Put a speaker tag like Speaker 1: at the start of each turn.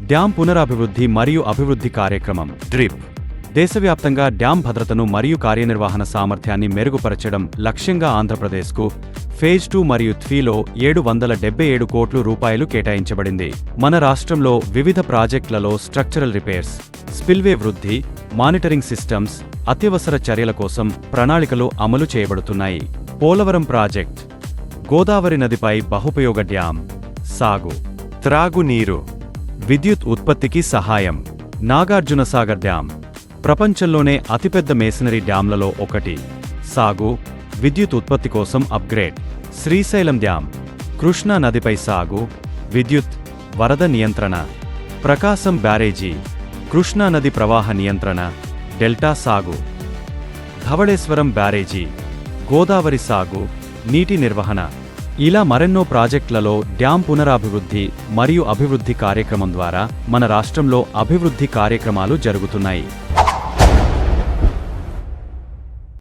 Speaker 1: Dam పునరాభివృద్ధి మరియు అభివృద్ధి కార్యక్రమం డ్రిప్ దేశవ్యాప్తంగా డ్యాం భద్రతను మరియు కార్యనిర్వహణ సామర్థ్యాన్ని మెరుగుపరచడం లక్ష్యంగా ఆంధ్రప్రదేశ్కు ఫేజ్ 2 మరియు 3లో 777 కోట్ల రూపాయలు కేటాయించబడింది. మన రాష్ట్రంలో వివిధ ప్రాజెక్టులలో స్ట్రక్చరల్ రిపేర్స్, స్పిల్వే వృద్ధి, మానిటరింగ్ సిస్టమ్స్, అత్యవసర చర్యల కోసం ప్రణాళికలు అమలు చేయబడుతున్నాయి. పోలవరం ప్రాజెక్ట్ గోదావరి నదిపై బహుపయోగ డ్యాం, సాగు, త్రాగునీరు, విద్యుత్ ఉత్పత్తికి సహాయం. నాగార్జునసాగర్ డ్యాం ప్రపంచంలోనే అతిపెద్ద మేసనరీ డ్యాంలలో ఒకటి, సాగు, విద్యుత్ ఉత్పత్తి కోసం అప్గ్రేడ్. శ్రీశైలం డ్యాం కృష్ణా నదిపై సాగు, విద్యుత్, వరద నియంత్రణ. ప్రకాశం బ్యారేజీ కృష్ణా నది ప్రవాహ నియంత్రణ, డెల్టా సాగు. ధవళేశ్వరం బ్యారేజీ గోదావరి సాగు, నీటి నిర్వహణ. ఇలా మరెన్నో ప్రాజెక్టులలో డ్యాం పునరాభివృద్ధి మరియు అభివృద్ధి కార్యక్రమం ద్వారా మన రాష్ట్రంలో అభివృద్ధి కార్యక్రమాలు జరుగుతున్నాయి.